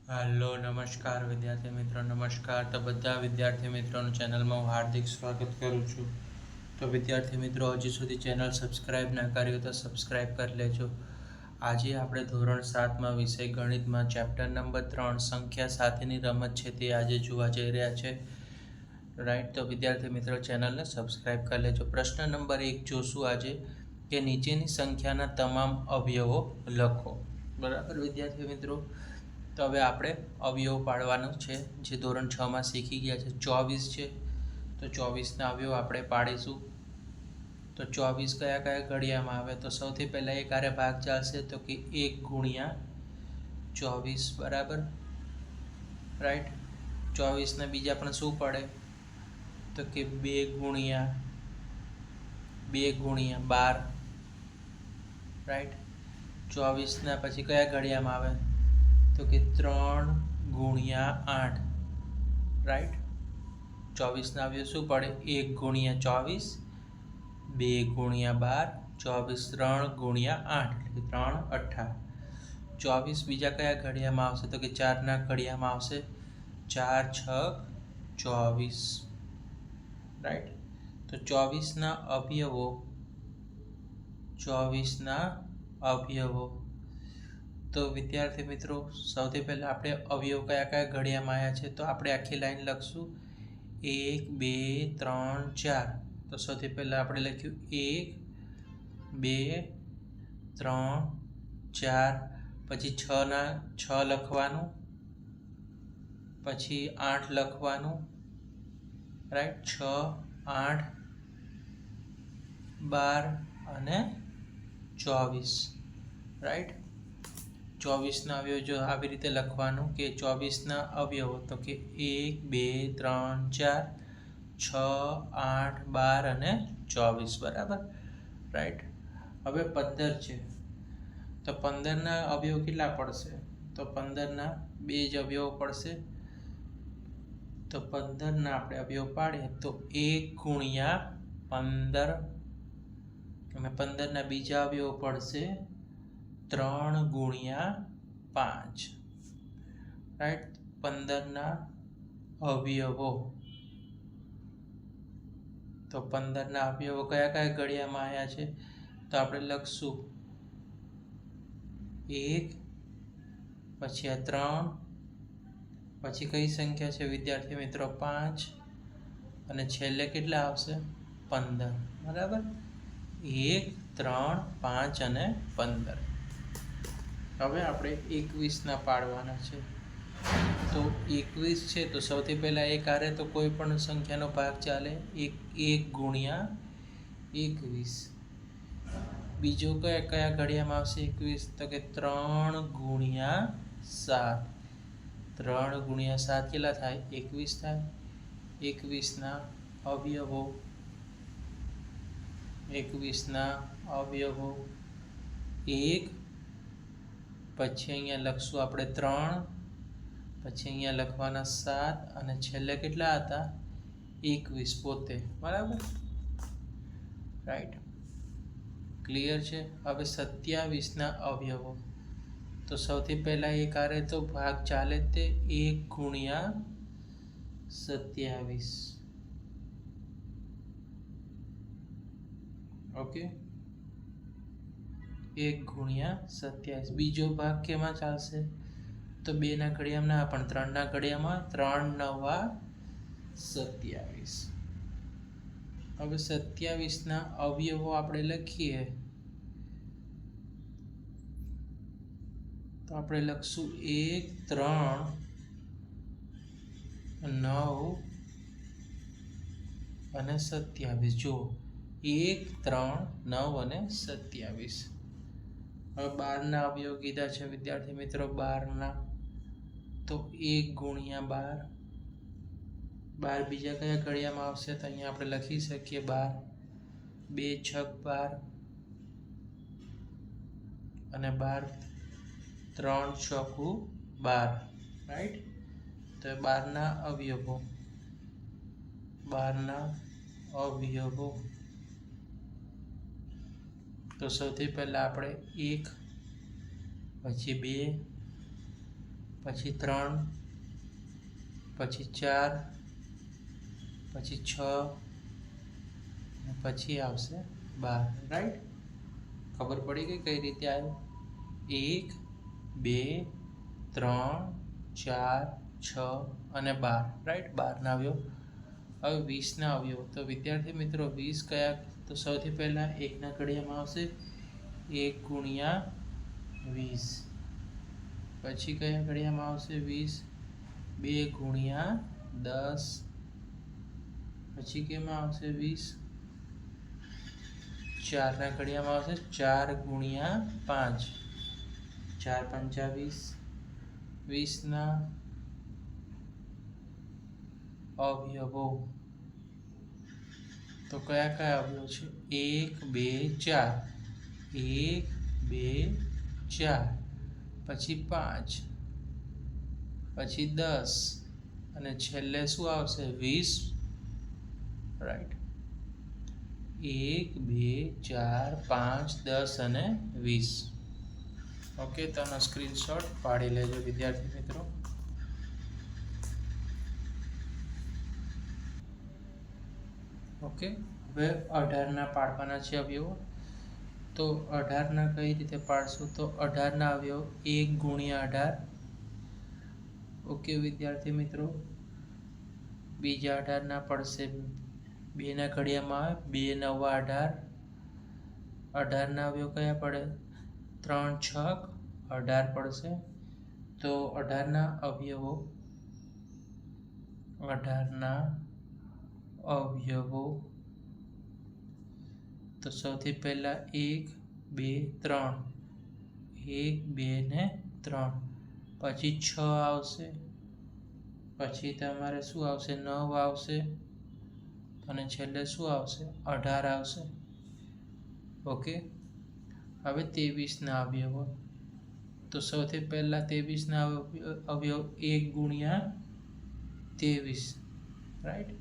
Hello नमस्कार विद्यार्थी मित्रों नमस्कार। तो बधा विद्यार्थी मित्रों चैनल में हूँ हार्दिक स्वागत करूँ छूँ। तो विद्यार्थी मित्रों हजी सुधी चैनल सब्सक्राइब ना करी हो तो सब्सक्राइब कर लेजो। आज आपणे धोरण 7 में विषय गणित में चैप्टर नंबर 3 संख्या साथेनी रमत है ते आज जोवा जई रह्या छे। राइट, तो विद्यार्थी मित्रों चैनल ने सब्सक्राइब कर लेजो। प्रश्न नंबर 1 जोशू आज के नीचेनी संख्याना तमाम अवयवो लखो। बराबर विद्यार्थी मित्रों, तो हवे आपणे अवयव पाडवानो छे जे धोरण 6 में शीखी गया छे। 24 छे तो 24 ना अवयव आपणे पाडीशुं। तो 24 कया कया घड़ियामां आवे? तो सौथी पहेला एक हारे भाग चालशे तो कि 1 गुणिया 24 बराबर। राइट, 24 ने बीजा पण शुं पड़े? तो कि 2 गुणिया 12। राइट, 24 ना पछी कया घड़ियामां आवे? तो कि 3 गुणिया 8। राइट, 24 ना अवयव शुं पड़े? 1 गुणिया 24, 2 गुणिया 12, 24 3 गुणिया 8 એટલે 3 18। 24 बीजा कया घड़ियामां आवशे? तो कि 4 ना घड़ियामां आवशे। 4 6 24। राइट, तो 24 ना अवयवो तो विद्यार्थी मित्रों सौथी पहला आपणे अवयव कया कया घड़ियामां आव्या छे? तो आपणे आखी लाइन लखशुं 1 2 3 4। तो सौथी पहला आपणे लख्युं 1 2 3 4, पछी 6 लखवानुं, पछी 8 लखवानुं। राइट, 6 8 12 અને 24। राइट, 24 ना अवयव जो आ रीते लखवानुं कि 24 ना अवयव तो कि 1 2 3 4 6 8 12 અને 24 बराबर। राइट, हवे 15 छे तो 15 ना अवयव केटला पड़शे? तो 15 ना 2 ज अवयव पड़शे। तो 15 ना आपणे अवयव पाडीए तो 1 गुणिया 15 અને 15 ના બીજા અવયવ પડશે 3 ગુણ્યા 5। રાઈટ, 15 ના અવયવો તો 15 ના અવયવો કયા કયા ઘડિયામાં આવ્યા છે? તો આપણે લખશું 1 પછી આ 3 પછી કઈ સંખ્યા છે વિદ્યાર્થી મિત્રો? 5 અને છેલ્લે કેટલા આવશે? 15 બરાબર। 1 3 5 અને 15। હવે આપણે 21 ના પાડવાના છે। તો 21 છે તો સૌથી પહેલા એક હારે તો કોઈ પણ સંખ્યાનો ભાગ ચાલે। 1 ગુણ્યા 21। બીજો કયા કયા ઘડિયામાં આવશે 21? તો કે 3 ગુણ્યા 7। 3 ગુણ્યા 7 કેટલા થાય? 21 થાય। 21 ના અવયવો 21 ના અવયવો 1 પછી અહીંયા લખશું આપણે 3, પછી અહીંયા લખવાના 7 અને છેલ્લે કેટલા હતા? 21 પોતે બરાબર। રાઈટ, ક્લિયર છે। હવે 27 ના અવયવો તો સૌથી પહેલા એક હારે તો ભાગ ચાલે તે 1 ગુણ્યા 27। ओके, 1 गुणिया 27। बीजो भाग केमां चालशे? तो 2 ना घड़ियामां ना पण 3 ना घड़ियामां 3 9 27। હવે 27 ના અવયવો આપણે લખીએ તો આપણે લખશું 1 3 9 અને 27। જો 1 3 9 અને 27। હવે 12 ના અવયવ કીધા છે વિદ્યાર્થી મિત્રો 12 ના તો 1 ગુણ્યા 12। 12 બીજા કયા ઘડિયામાં આવશે? તો અહીંયા આપણે લખી શકીએ 12 2 6 12 અને 12 3 6 12। રાઈટ, તો 12 ના અવયવો 12 ના અવયવો તો સૌથી પહેલા આપણે 1 પછી 2 પછી 3, પછી 4, પછી 6, પછી આવશે 12. રાઈટ? ખબર પડી ગઈ કઈ રીતે આવ્યું? 1, 2, 3, 4, 6 અને 12. રાઈટ? 12ના અવયવ. હવે 20ના અવયવ. તો વિદ્યાર્થી મિત્રો 20 કયા? તો સૌથી પહેલા 1ના ઘડિયામાં આવશે 1 ગુણ્યા 20. પછી કયા ઘડિયામાં આવશે 20? 2 ગુણ્યા 10. પછી કેમાં આવશે 20? 4ના ઘડિયામાં આવશે 4 ગુણ્યા 5. 4 પંચા 20. 20ના અવયવો. તો કયા કયા અવયવ છે? 1, 2, 4. 1, 2, 4. પછી 5. પછી 10. અને છેલ્લે શું આવશે? 20. રાઈટ? 1, 2, 4, 5, 10 અને 20. ઓકે, તો આનો સ્ક્રીનશોટ પાડી લેજો વિદ્યાર્થી મિત્રો. ઓકે, હવે 18ના પાડવાના છે અવયવો. તો 18ના કઈ રીતે પાડશું? તો 18ના અવયવ 1 ગુણ્યા 18. ઓકે વિદ્યાર્થી મિત્રો. બીજા 18ના પડશે 2ના ઘડિયામાં 2 નવા 18. 18ના અવયવ કયા પડે? 3 છક 18 પડશે. તો 18ના અવયવો 18ના અવયવો. તો સૌથી પહેલા 1, 2, 3. 1, 2 ને 3. પછી 6 આવશે. પછી તમારે શું આવશે? 9 આવશે. અને છેલ્લે શું આવશે? 18 આવશે. ઓકે, હવે 23ના અવયવો. તો સૌથી પહેલા 23ના અવયવ 1 ગુણ્યા 23. રાઈટ?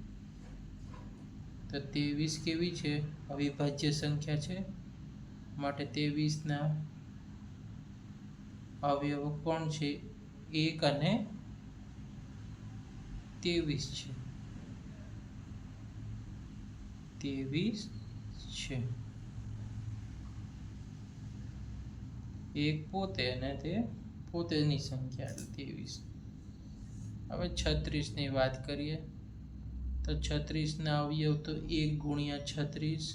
તો 23 કેવી છે? અવિભાજ્ય સંખ્યા છે, માટે 23ના અવયવો કોણ છે? 1 અને 23 છે. 23 છે. એક પોતે અને તે પોતેની સંખ્યા એટલે 23. હવે 36ની વાત કરીએ. તો 36ના અવયવ તો 1 ગુણ્યા 36.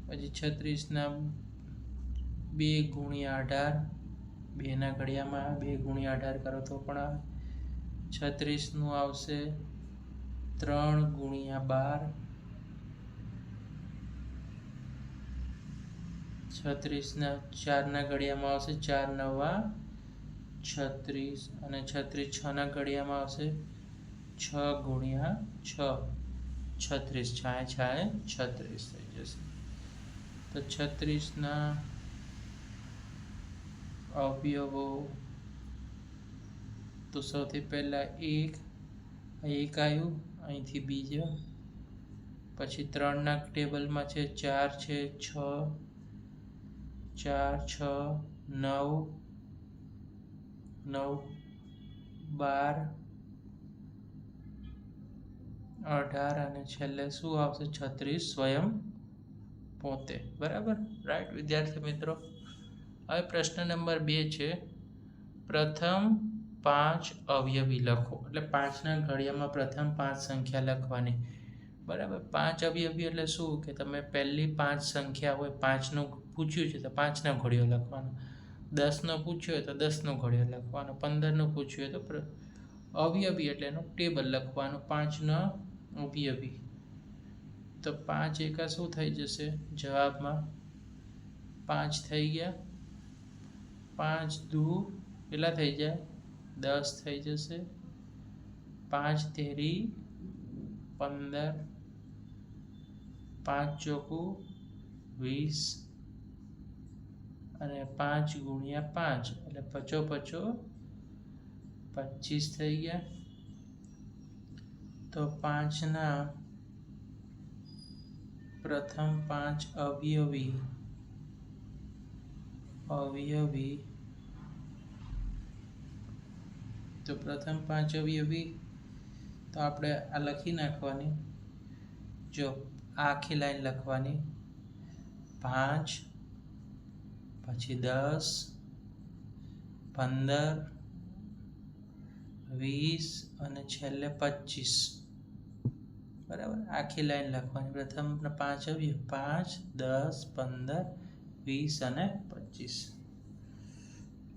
પછી 36ના 2 ગુણ્યા 18. 2ના ઘડિયામાં 2 ગુણ્યા 18 કરો તો પણ આવે. 36નું આવશે 3 ગુણ્યા 12. 36ના 4ના ઘડિયામાં આવશે 4 નવા 36. અને 36 6ના ઘડિયામાં આવશે 6 ગુણ્યા 6. 36 છાએ છાએ 36 થઈ જશે. તો 36ના અવયવો. તો સૌથી પહેલા 1 આવ્યું, અહીંથી બીજો. પછી 3ના ટેબલમાં છે 4 છે, 6, 4, 6, 9, 9, 12, 18 અને છેલ્લે શું આવશે? 36 સ્વયં પોતે. બરાબર? રાઈટ વિદ્યાર્થી મિત્રો. હવે પ્રશ્ન નંબર 2 છે, પ્રથમ 5 અવયવી લખો. એટલે 5ના ઘડિયામાં પ્રથમ 5 સંખ્યા લખવાની. બરાબર? 5 અવયવી એટલે શું? કે તમે પહેલી 5 સંખ્યા હોય, 5નું પૂછ્યું છે તો 5નો ઘડિયો લખવાનો. 10નો પૂછ્યો હોય તો 10નો ઘડિયો લખવાનો. 15નું પૂછ્યું હોય તો અવયવી એટલે એનું ટેબલ લખવાનું. 5ના અવયવી. તો 5 એકા શું થઈ જશે? જવાબમાં 5 થઈ ગયા. 5 દુ કેટલા થઈ જાય? 10 થઈ જશે. 5 તેરી 15. 5 ચોકુ 20. અને 5 ગુણ્યા 5 એટલે 55 25 થઈ ગયા. તો 5ના પ્રથમ 5 અવયવી તો પ્રથમ 5 અવયવી તો આપણે આ લખી નાખવાની. જો આ આખી લાઈન લખવાની, 5 પછી 10 15 20 અને છેલ્લે 25. બરાબર, આખી લાઈન લખવાની. પ્રથમ 5 અવયવ 5 10 15 20 અને 25.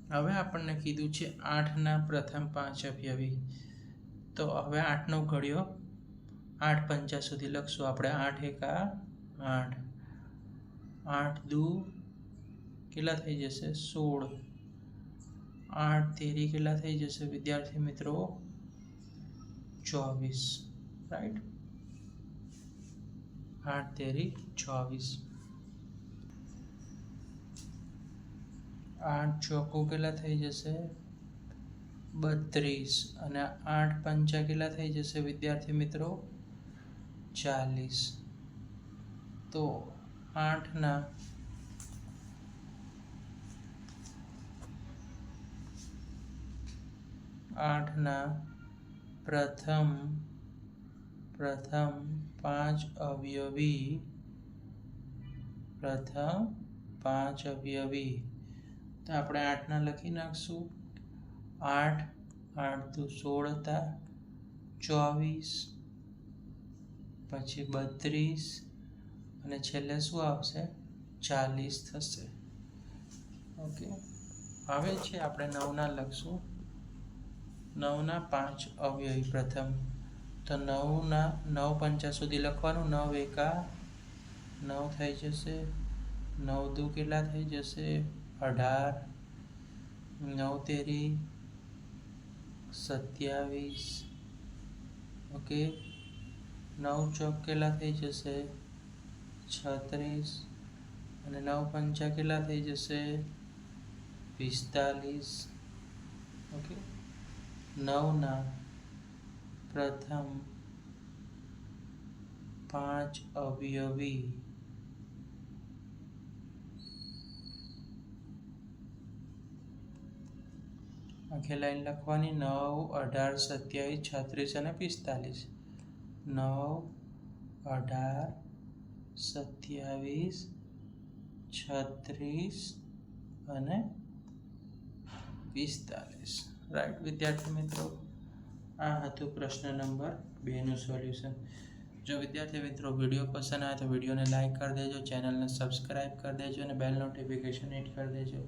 હવે આપણને કીધું છે 8ના પ્રથમ 5 અવયવી. તો હવે 8નો ઘડિયો 8 પંચા સુધી લખશું આપણે. 8 એકા 8, 8 દુ કેટલા થઈ જશે? 16. 8 તેરી કેટલા થઈ જશે વિદ્યાર્થી મિત્રો? 24. રાઈટ, 8 તેરી 24. 8 ચોકુ કેટલા થઈ જશે? 32. અને 8 પંચા કેટલા થઈ જશે વિદ્યાર્થી મિત્રો? 40. તો 8ના પ્રથમ 5 અવયવી, પ્રથમ 5 અવયવી. તો આપણે 8ના લખી નાખશું. 8 8 દુ 16 હતા, 24 પછી 32 અને છેલ્લે શું આવશે? 40 થશે. ઓકે, હવે છે આપણે 9ના લખશું. 9ના 5 અવયવી પ્રથમ. તો 9ના 9 પંચા સુધી લખવાનું. 9 એકા 9 થઈ જશે. 9 દુ કેટલા થઈ જશે? 18. 9 તેરી 27. ઓકે, 9 ચોક કેટલા થઈ જશે? 36. અને 9 પંચા કેટલા થઈ જશે? 45. ઓકે, 9ના પ્રથમ 5 અવયવી. આખી લાઈન લખવાની. 9 18 27 36 અને 45. 9 18 27 36 અને 45. રાઈટ વિદ્યાર્થી મિત્રો, આ હતું પ્રશ્ન નંબર 2નું સોલ્યુશન. જો વિદ્યાર્થી મિત્રો વિડીયો પસંદ આવે તો વિડીયોને લાઈક કરી દેજો, ચેનલને સબસ્ક્રાઈબ કરી દેજો અને બેલ નોટિફિકેશન હિટ કરી દેજો.